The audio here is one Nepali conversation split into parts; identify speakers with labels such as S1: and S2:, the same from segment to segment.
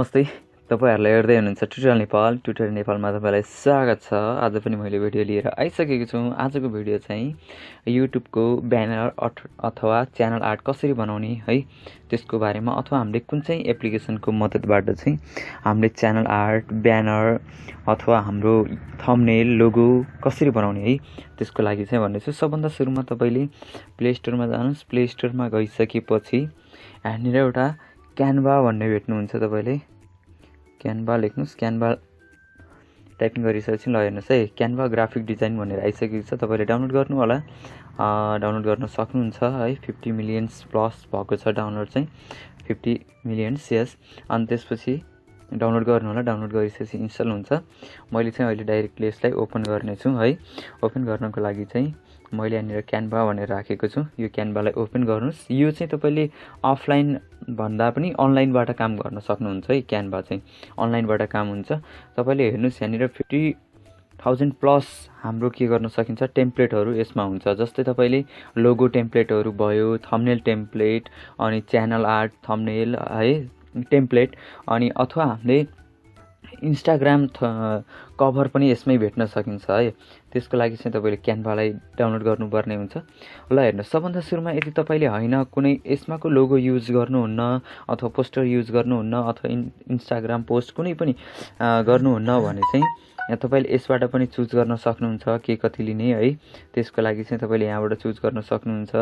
S1: नमस्ते तपाईहरुले हेर्दै हुनुहुन्छ ट्युटोरियल नेपालमा तपाईलाई स्वागत छ। आज पनि मैले भिडियो लिएर आइसकेको छु। आजको भिडियो चाहिँ YouTube को ब्यानर अथवा च्यानल आर्ट कसरी बनाउने है त्यसको बारेमा, अथवा हामीले कुन चाहिँ एप्लिकेसनको मद्दतबाट चाहिँ हामीले च्यानल आर्ट, ब्यानर अथवा हाम्रो थम्बनेल, लोगो कसरी बनाउने है त्यसको लागि चाहिँ भन्नेछु। सबभन्दा सुरुमा तपाईले प्ले स्टोरमा जानुस्। प्ले स्टोरमा गइसकेपछि यहाँनिर एउटा क्यानभा भन्ने भेट्नुहुन्छ। तपाईले क्यानभा लेख्नुस्। क्यानभा टाइपिङ गरिसकेपछि ल हेर्नुस् है, क्यानभा ग्राफिक डिजाइन भनेर आइसकेको छ। तपाईले डाउनलोड गर्नु होला, डाउनलोड गर्न सक्नुहुन्छ है। 50 मिलियन्स प्लस भएको छ डाउनलोड चाहिँ, 50 मिलियन्स यस। अनि त्यसपछि डाउनलोड गर्नु होला। डाउनलोड गरिसकेपछि इन्स्टल हुन्छ। मैले चाहिँ अहिले डाइरेक्टली यसलाई ओपन गर्ने छु है। ओपन गर्नको लागि चाहिँ मैले यहाँनिर क्यानभा भनेर राखेको छु। यो क्यानभालाई ओपन गर्नुस्। यो चाहिँ तपाईले अफलाइन भन्दा पनि अनलाइनबाट काम गर्न सक्नुहुन्छ है। क्यानभा चाहिँ अनलाइनबाट काम हुन्छ। तपाईले हेर्नुस् यहाँनिर 50,000 प्लस हाम्रो के गर्न सकिन्छ, टेम्प्लेटहरु यसमा हुन्छ। जस्तै तपाईले लोगो टेम्प्लेटहरु भयो, थम्बनेल टेम्प्लेट, अनि च्यानल आर्ट थम्बनेल है टेम्प्लेट, अनि अथवा हामीले इन्स्टाग्राम कभर पनि यसमै भेट्न सकिन्छ है। त्यसको लागि चाहिँ तपाईले क्यानभालाई डाउनलोड गर्नुपर्ने हुन्छ। ल हेर्नुस्, सबभन्दा सुरुमा यदि तपाईले हैन कुनै यसमाको लोगो युज गर्नुहुन्न अथवा पोस्टर युज गर्नुहुन्न अथवा इन्स्टाग्राम पोस्ट कुनै पनि गर्नुहुन्न भने चाहिँ तपाईले यसबाट पनि चुज गर्न सक्नुहुन्छ के कति लिने है। त्यसको लागि चाहिँ तपाईले यहाँबाट चुज गर्न सक्नुहुन्छ।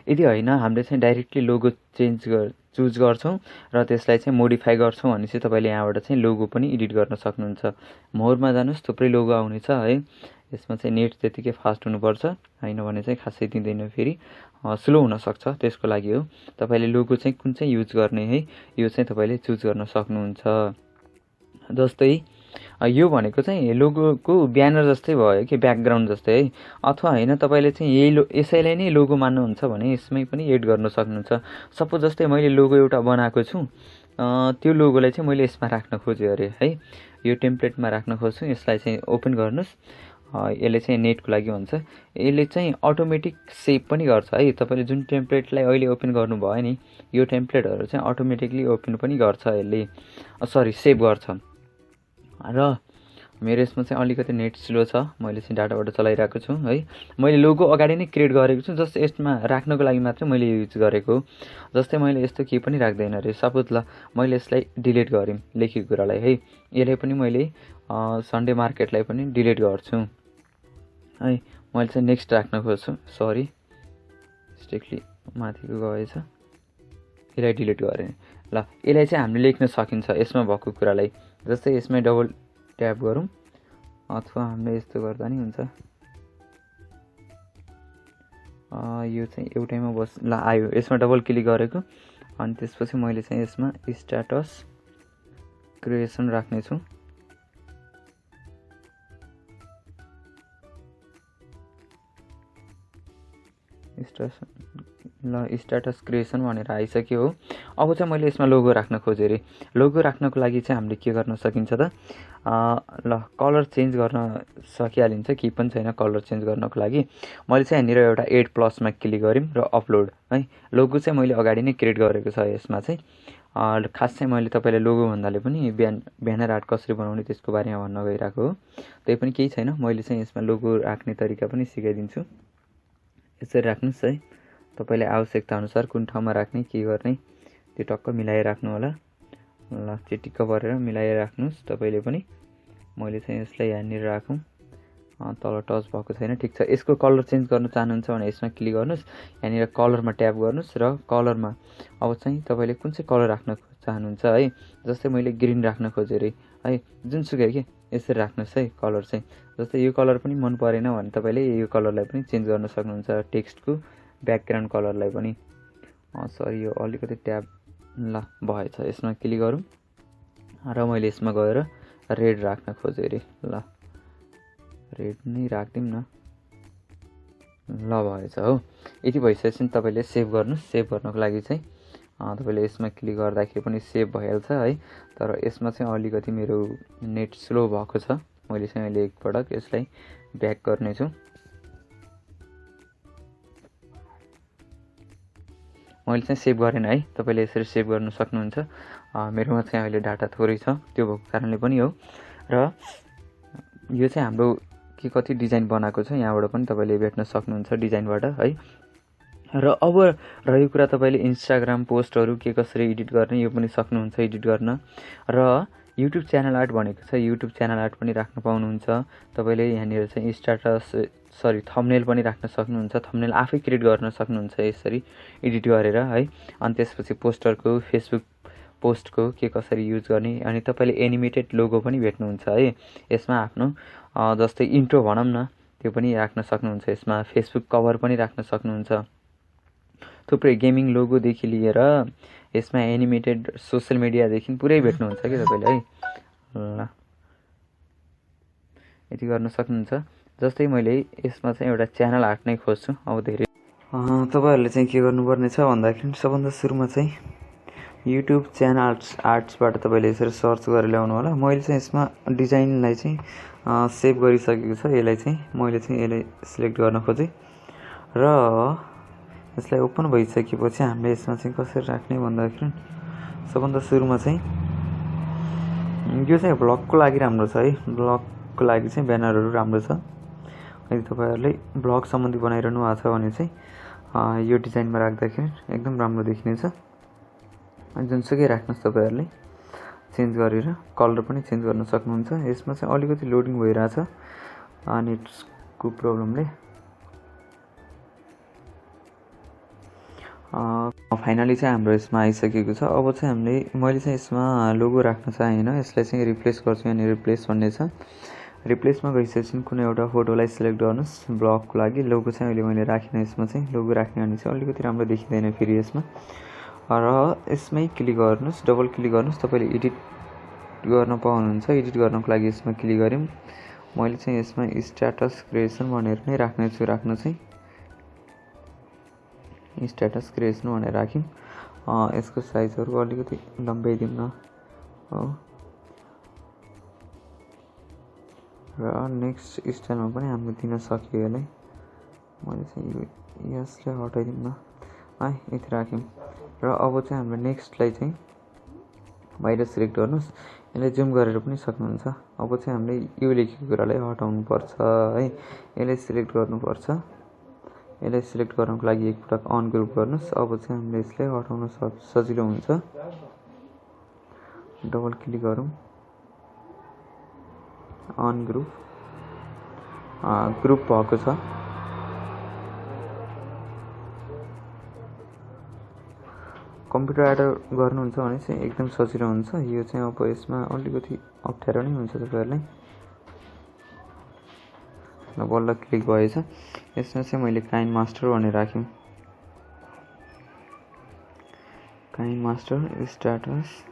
S1: यदि हैन हामीले चाहिँ डाइरेक्टली लोगो चुज गर्छौं र त्यसलाई चाहिँ मोडिफाई गर्छौं भने चाहिँ तपाईले यहाँबाट चाहिँ लोगो पनि एडिट गर्न सक्नुहुन्छ। मोरमा जानुस्, थुप्रै लोगो आउनेछ है। यसमा चाहिँ नेट त्यतिकै फास्ट हुनुपर्छ, हैन भने चाहिँ खासै दिँदैन, फेरि स्लो हुन सक्छ। त्यसको लागि हो तपाईले लोगो चाहिँ कुन चाहिँ युज गर्ने है, यो चाहिँ तपाईले चुज गर्न सक्नुहुन्छ। जस्तै यो भनेको चाहिँ लोगोको ब्यानर जस्तै भयो कि ब्याकग्राउन्ड जस्तै है। अथवा हैन तपाईले चाहिँ यसैलाई नै लोगो मान्नुहुन्छ भने यसमै पनि एड गर्न सक्नुहुन्छ। सपोज जस्तै मैले लोगो एउटा बनाएको छु, त्यो लोगोलाई चाहिँ मैले यसमा राख्न खोजेँ अरे है, यो टेम्प्लेटमा राख्न खोज्छु। यसलाई चाहिँ ओपन गर्नुस्। यसले चाहिँ नेटको लागि हुन्छ। यसले चाहिँ अटोमेटिक सेभ पनि गर्छ है। तपाईले जुन टेम्प्लेटलाई अहिले ओपन गर्नु भयो नि, यो टेम्प्लेटहरु चाहिँ अटोमेटिकली ओपन पनि गर्छ यसले, सेभ गर्छ। र मेरो यसमा चाहिँ अलिकति नेट स्लो छ, मैले चाहिँ डाटाबाट चलाइरहेको छु है। मैले लोगो अगाडि नै क्रिएट गरेको छु, जस्ट यसमा राख्नको लागि मात्र मैले युज गरेको। जस्तै मैले यस्तो केही पनि राख्दैन रे। सपोज ल मैले यसलाई डिलिट गरेँ लेखेको कुरालाई है। यसले पनि मैले सन्डे मार्केटलाई पनि डिलिट गर्छु है। मैले चाहिँ नेक्स्ट राख्न खोज्छु, सरी स्ट्रिक्टली माथिको गएछ, यसलाई डिलिट गरेँ। ल यसलाई चाहिँ हामीले लेख्न सकिन्छ यसमा भएको कुरालाई। जस्तै यसमै डबल ट्याप गरौँ अथवा हामीले यस्तो गर्दा नि हुन्छ। यो चाहिँ एउटैमा ल आयो, यसमा डबल क्लिक गरेको। अनि त्यसपछि मैले चाहिँ यसमा स्ट्याटस क्रिएसन राख्ने छु। स्ट्याटस क्रिएसन भनेर आइसक्यो हो। अब चाहिँ मैले यसमा लोगो राख्न खोजेँ रे। लोगो राख्नको लागि चाहिँ हामीले के गर्न सकिन्छ त, कलर चेन्ज गर्न सकिहालिन्छ, के पनि छैन कलर चेन्ज गर्नको लागि। मैले चाहिँ यहाँनिर एउटा एड प्लसमा क्लिक गरेँ र अपलोड है। लोगो चाहिँ मैले अगाडि नै क्रिएट गरेको छ यसमा चाहिँ। खास चाहिँ मैले तपाईलाई लोगो भन्दाले पनि ब्यानर आर्ट कसरी बनाउने त्यसको बारेमा भन्न गइरहेको हो। त्यही पनि केही छैन, मैले चाहिँ यसमा लोगो राख्ने तरिका पनि सिकाइदिन्छु। यसरी राख्नुस् है। तपाईलाई आवश्यकता अनुसार कुन ठाउँमा राख्ने के गर्ने त्यो टक्क मिलाएर राख्नु होला। ल चिटिक्क परेर मिलाएर राख्नुस् तपाईले पनि। मैले चाहिँ यसलाई यहाँनिर राखौँ, तल टच भएको छैन, ठिक छ। यसको कलर चेन्ज गर्न चाहनुहुन्छ भने यसमा क्लिक गर्नुस्। यहाँनिर कलरमा ट्याप गर्नुस् र कलरमा अब चाहिँ तपाईले कुन चाहिँ कलर राख्न चाहनुहुन्छ है। जस्तै मैले ग्रीन राख्न खोजेँ रे है, जुनसुकै के यसरी राख्नुस् है कलर चाहिँ। जस्तै यो कलर पनि मन परेन भने तपाईले यो कलरलाई पनि चेन्ज गर्न सक्नुहुन्छ, टेक्स्टको ब्याकग्राउन्ड कलरलाई पनि। सरी यो अलिकति ट्याब ल भएछ। यसमा क्लिक गरौँ र मैले यसमा गएर रेड राख्न खोजेँ रे। ल रेड नै राख्दिउँ न, ल भएछ हो। यति भइसकेपछि तपाईले सेभ गर्नुस्। सेभ गर्नको लागि चाहिँ तपाईले यसमा क्लिक गर्दाखेरि पनि सेभ भइहाल्छ है। तर यसमा चाहिँ अलिकति मेरो नेट स्लो भएको छ। मैले चाहिँ अहिले एकपटक यसलाई ब्याक गर्नेछु। मैले चाहिँ सेभ गरेन है, तपाईँले यसरी सेभ गर्न सक्नुहुन्छ। मेरोमा चाहिँ अहिले डाटा थोरै छ, त्यो भएको कारणले पनि हो। र यो चाहिँ हाम्रो के कति डिजाइन बनाएको छ यहाँबाट पनि तपाईँले भेट्न सक्नुहुन्छ डिजाइनबाट है। र अब रहेको कुरा तपाईँले इन्स्टाग्राम पोस्टहरू के कसरी एडिट गर्ने यो पनि सक्नुहुन्छ एडिट गर्न। र युट्युब च्यानल आर्ट भनेको छ, युट्युब च्यानल आर्ट पनि राख्न पाउनुहुन्छ तपाईँले। यहाँनिर चाहिँ थम्बनेल पनि राख्न सक्नुहुन्छ, थम्बनेल आफै क्रिएट गर्न सक्नुहुन्छ यसरी एडिट गरेर है। अनि त्यसपछि पोस्टरको फेसबुक पोस्टको के कसरी युज गर्ने, अनि तपाईँले एनिमेटेड लोगो पनि भेट्नुहुन्छ है यसमा। आफ्नो जस्तै इन्ट्रो भनौँ न, त्यो पनि राख्न सक्नुहुन्छ यसमा। फेसबुक कभर पनि राख्न सक्नुहुन्छ। थुप्रै गेमिङ लोगोदेखि लिएर यसमा एनिमेटेड सोसियल मिडियादेखि पुरै भेट्नुहुन्छ कि तपाईँले है। ल यति गर्न सक्नुहुन्छ। जस्तै मैले यसमा चाहिँ एउटा च्यानल आर्ट नै खोज्छु। अब धेरै तपाईँहरूले चाहिँ के गर्नुपर्ने छ भन्दाखेरि सबभन्दा सुरुमा चाहिँ युट्युब च्यानल आर्ट्सबाट तपाईँले यसरी सर्च गरेर ल्याउनु होला। मैले चाहिँ यसमा डिजाइनलाई चाहिँ सेभ गरिसकेको छ। यसलाई चाहिँ मैले चाहिँ यसलाई सिलेक्ट गर्न खोजेँ र यसलाई ओपन भइसकेपछि हामीले यसमा चाहिँ कसरी राख्ने भन्दाखेरि सबभन्दा सुरुमा चाहिँ यो चाहिँ ब्लगको लागि राम्रो छ है। ब्लगको लागि चाहिँ ब्यानरहरू राम्रो छ। यदि तपाईँहरूले ब्लग सम्बन्धी बनाइरहनु भएको छ भने चाहिँ यो डिजाइनमा राख्दाखेरि एकदम राम्रो देखिनेछ। जुनसुकै राख्नुहोस् तपाईँहरूले चेन्ज गरेर कलर पनि चेन्ज गर्न सक्नुहुन्छ। यसमा चाहिँ अलिकति लोडिङ भइरहेछ नेटको प्रब्लमले। फाइनली चाहिँ हाम्रो यसमा आइसकेको छ। अब चाहिँ मैले चाहिँ यसमा लोगो राख्न चाहेन, यसलाई चाहिँ रिप्लेस गर्छु। यहाँ रिप्लेस भन्ने छ, रिप्लेसमा गइसकेपछि कुनै एउटा फोटोलाई सिलेक्ट गर्नुहोस् ब्लगको लागि। लोगो चाहिँ अहिले मैले राखिनँ यसमा चाहिँ। लोगो राख्ने भने चाहिँ अलिकति राम्रो देखिँदैन फेरि यसमा। र यसमै क्लिक गर्नुहोस्, डबल क्लिक गर्नुहोस्, तपाईँले एडिट गर्न पाउनुहुन्छ। एडिट गर्नको लागि यसमा क्लिक गऱ्यौँ। मैले चाहिँ यसमा स्ट्याटस क्रिएसन भनेर नै राख्नेछु। राख्न चाहिँ स्ट्याटस क्रिएसन भनेर राख्यौँ। यसको साइजहरू अलिकति लम्बाइदिउँ न हो। र नेक्स्ट स्टाइलमा पनि हामीले दिन सक्यो यसलाई। मैले चाहिँ यसलाई हटाइदिउँ न है, यति राख्यौँ। र अब चाहिँ हाम्रो नेक्स्टलाई चाहिँ बाहिर सिलेक्ट गर्नुहोस्। यसलाई जुम गरेर पनि सक्नुहुन्छ। अब चाहिँ हामीले यो लेखेको कुरालाई हटाउनु पर्छ है। यसलाई सिलेक्ट गर्नुपर्छ। यसलाई सिलेक्ट गर्नको लागि एकपटक अन ग्रुप गर्नुहोस्। अब चाहिँ हामीले यसलाई हटाउन सजिलो हुन्छ। डबल क्लिक गरौँ, अन ग्रुप ग्रुप भएको छ। कम्प्युटर एडर गर्नुहुन्छ भने चाहिँ एकदम सजिलो हुन्छ। यो चाहिँ अब यसमा अलिकति अप्ठ्यारो नै हुन्छ तपाईँहरूलाई। बल्ल क्लिक भएछ। यसमा चाहिँ मैले काइन मास्टर भनेर राख्यौँ। काइन मास्टर स्ट्याटस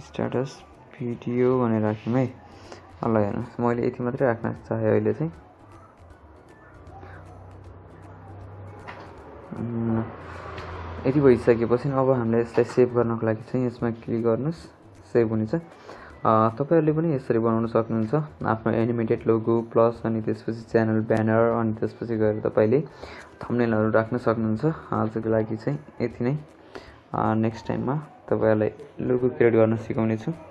S1: स्ट्याटस भिडियो भनेर राख्यौँ है। ल हेर्नुहोस्, मैले यति मात्रै राख्न चाहेँ अहिले चाहिँ। यति भइसकेपछि अब हामीले यसलाई सेभ गर्नको लागि चाहिँ यसमा क्लिक गर्नुहोस्, सेभ हुनेछ। तपाईँहरूले पनि यसरी बनाउन सक्नुहुन्छ आफ्नो एनिमेटेड लोगो प्लस अनि त्यसपछि च्यानल ब्यानर अनि त्यसपछि गएर तपाईँले थम्बनेलहरू राख्न सक्नुहुन्छ। आजको लागि चाहिँ यति नै। नेक्स्ट टाइममा तपाईँहरूलाई लोगो क्रिएट गर्न सिकाउने छु।